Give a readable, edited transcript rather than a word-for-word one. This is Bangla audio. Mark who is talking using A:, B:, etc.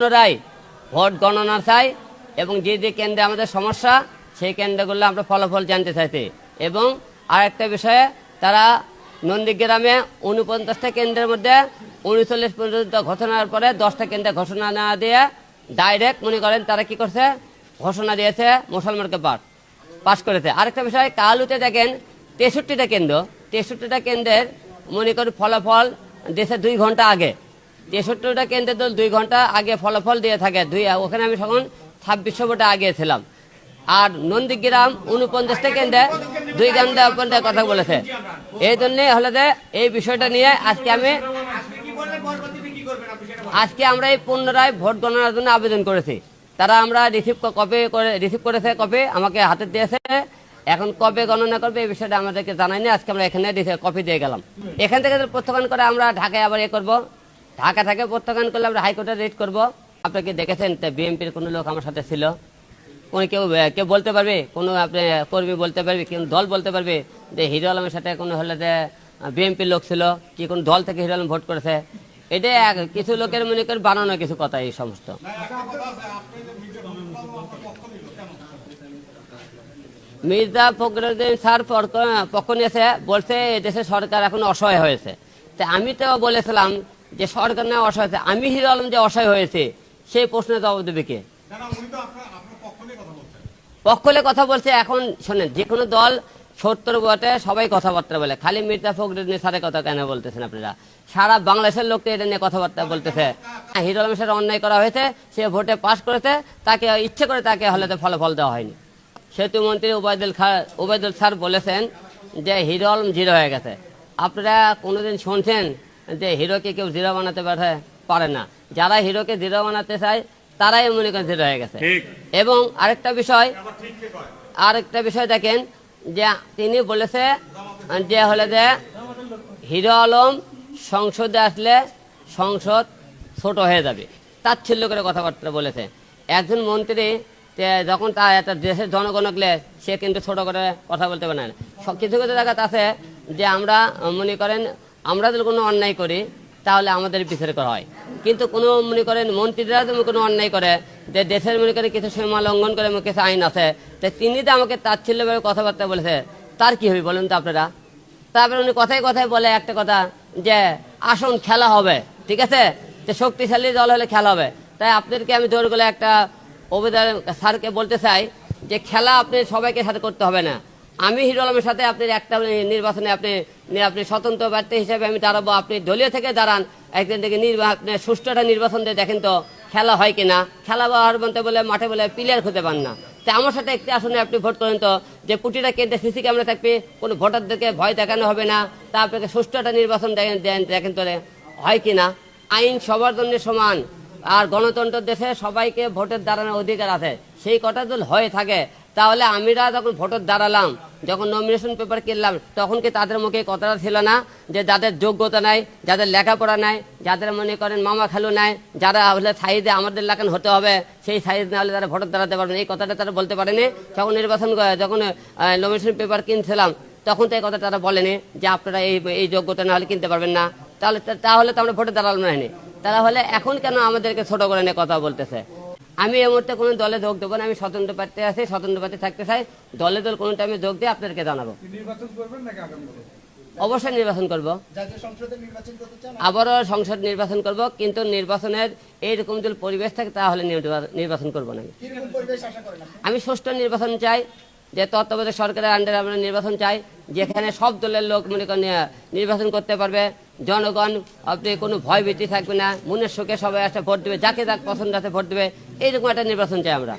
A: পুনরায় ভোট গণনা চাই এবং যে যে কেন্দ্রে আমাদের সমস্যা সেই কেন্দ্রগুলো আমরা ফলাফল জানতে চাইছি। এবং আরেকটা বিষয়ে তারা নন্দীগ্রামে 49টা কেন্দ্রের মধ্যে 39 পর্যন্ত ঘোষণার পরে 10টা কেন্দ্রে ঘোষণা না দিয়ে ডাইরেক্ট মনে করেন তারা কি করছে, ঘোষণা দিয়েছে মুসলমানকে পাস করেছে। আরেকটা বিষয়, কালুতে দেখেন 63টা কেন্দ্র, 63টা কেন্দ্রের মনে করেন ফলাফল দেশে 2 ঘন্টা আগে, 63টা কেন্দ্রের দল 2 ঘন্টা আগে ফলাফল দিয়ে থাকে। ওখানে আমি তখন 2600 ভোটে আগে ছিলাম। আর নন্দীগ্রাম 49টা কেন্দ্রে 2 ঘন্টা পর্যন্ত কথা বলেছে। এই জন্যে হলে যে এই বিষয়টা নিয়ে আজকে আমরা এই পুনরায় ভোট গণনার জন্য আবেদন করেছি। তারা আমরা রিসিভ করেছে কপি আমাকে হাতে দিয়েছে। এখন কবে গণনা করবে এই বিষয়টা আমাদেরকে জানায়নি। আজকে আমরা এখানে কপি দিয়ে গেলাম। এখান থেকে প্রত্যাখ্যান করে আমরা ঢাকায় আবার করবো। ঢাকা থেকে প্রত্যাখ্যান করলে আমরা হাইকোর্টে রেট করবো। আপনাকে দেখেছেন বিএনপির কোনো লোক আমার সাথে ছিল? কেউ বলতে পারবে? কোনো আপনি কর্মী বলতে পারবে? কোন দল বলতে পারবে যে হিরো আলমের সাথে কোনো হলে যে বিএনপির লোক ছিল কি কোন দল থেকে হিরো আলম ভোট করেছে? এটা কিছু লোকের মনে করে বানানো কিছু কথা। এই সমস্ত মির্জা ফখরুদ্দিন স্যার পক্ষ নিয়েছে, বলছে দেশের সরকার এখন অসহায় হয়েছে। তা আমি তো বলেছিলাম যে সরকার না অসহায় হয়েছে, আমি হিরো আলম যে অসহায় হয়েছে সেই প্রশ্নের জবাব দেবে কে? পক্ষলে কথা বলছে। এখন শোনেন, যে কোনো দল 70 ভোটে সবাই কথাবার্তা বলে, খালি মির্জা ফখরুদ্দিন স্যারের কথা কেন বলতেছেন আপনারা? সারা বাংলাদেশের লোককে এটা নিয়ে কথাবার্তা বলতেছে। হিরো আলমের সাথে অন্যায় করা হয়েছে, সে ভোটে পাশ করেছে, তাকে ইচ্ছে করে তাকে হলে ফলাফল দেওয়া হয়নি। সেতু মন্ত্রী ওবায়দুল স্যার বলেছেন যে হিরো আলম জিরো হয়ে গেছে। আপনারা কোনোদিন শুনছেন যে হিরোকে কেউ জিরো বানাতে পারে না? যারা হিরোকে জিরো বানাতে চায় তারাই মনে করেন জিরো হয়ে গেছে। এবং আরেকটা বিষয় দেখেন যে তিনি বলেছে যে হলে যে হিরো আলম সংসদে আসলে সংসদ ছোট হয়ে যাবে, তাচ্ছিল্য করে কথাবার্তা বলেছে। একজন মন্ত্রী যখন তার একটা দেশের জনগণকে সে কিন্তু ছোট করে কথা বলতে পারে না। কিছু কিছু জায়গাতে আছে যে আমরা মনে করেন আমরা যদি কোনো অন্যায় করি তাহলে আমাদের বিচার করা হয়, কিন্তু কোনো মনে করেন মন্ত্রীরা যদি কোনো অন্যায় করে যে দেশের মনে করে কিছু সীমা লঙ্ঘন করে কিছু আইন আছে, তো তিনি তো আমাকে তাচ্ছিল্যভাবে কথাবার্তা বলেছে, তার কি হবে বলুন তো আপনারা? তারপরে উনি কথায় কথায় বলে একটা কথা যে আসুন খেলা হবে, ঠিক আছে, যে শক্তিশালী দল হলে খেলা হবে। তাই আপনাদেরকে আমি জোর করে একটা অভিধান স্যারকে বলতে চাই যে খেলা আপনি সবাইকে সাথে করতে হবে না। আমি হিরো আলমের সাথে আপনি একটা নির্বাচনে আপনি স্বতন্ত্র প্রার্থী হিসেবে আমি দাঁড়াবো, আপনি দলীয় থেকে দাঁড়ান, একদিন থেকে আপনি সুষ্ঠু একটা নির্বাচন দিয়ে দেখেন তো খেলা হয় কিনা। খেলা বা বলতে বলে মাঠে বলে প্লেয়ার খুঁজে পান না। তো আমার সাথে একটি আসনে আপনি ভোট করেন তো, যে প্রতিটা কেন্দ্রে সিসি ক্যামেরা থাকবে, কোনো ভোটারদেরকে ভয় দেখানো হবে না, তা আপনাকে সুষ্ঠু একটা নির্বাচন দেখেন তো হয় কিনা। আইন সবার জন্য সমান, আর গণতন্ত্র দেশে সবাইকে ভোটের দাঁড়ানোর অধিকার আছে। সেই কথা যদি হয়ে থাকে তাহলে আমরা যখন ভোটের দাঁড়ালাম, যখন নমিনেশন পেপার কিনলাম, তখন কি তাদের মুখে কথাটা ছিল না যে যাদের যোগ্যতা নাই, যাদের লেখাপড়া নাই, যাদের মনে করেন মামা খালু নাই, যারা হলে সাইজে আমাদের লাগান হতে হবে, সেই সাইজ না হলে তারা ভোটের দাঁড়াতে পারবে না, এই কথাটা তারা বলতে পারেনি। যখন যখন নমিনেশন পেপার কিনছিলাম তখন তো এই কথা তারা বলেনি যে আপনারা এই যোগ্যতা না হলে কিনতে পারবেন না। তাহলে তো আমরা ভোটে দাঁড়ালাম না। তাহলে এখন কেন আমাদেরকে ছোট করে নিয়ে কথা বলতেছে? আমি এই মুহূর্তে কোনো দলে যোগ দেবো না, আমি স্বতন্ত্র প্রার্থী আছি, স্বতন্ত্র প্রার্থী থাকতে চাই। দল কোনো টাইমে যোগ দিয়ে আপনাদেরকে জানাবো। অবশ্যই নির্বাচন করবো, আবারও সংসদ নির্বাচন করব, কিন্তু নির্বাচনের এইরকম যদি পরিবেশ থাকে তাহলে নির্বাচন করবো না। আমি সুষ্ঠু নির্বাচন চাই, যে তত্ত্বাবধায়ক সরকারের আন্ডারে আমরা নির্বাচন চাই, যেখানে সব দলের লোক মনে করেন নির্বাচন করতে পারবে। জনগণ আপনি কোনো ভয় ভীতি থাকবে না, মনের সুখে সবাই আসে ভোট দেবে, যাকে যাক পছন্দ আছে ভোট দেবে, এইরকম একটা নির্বাচন চাই আমরা।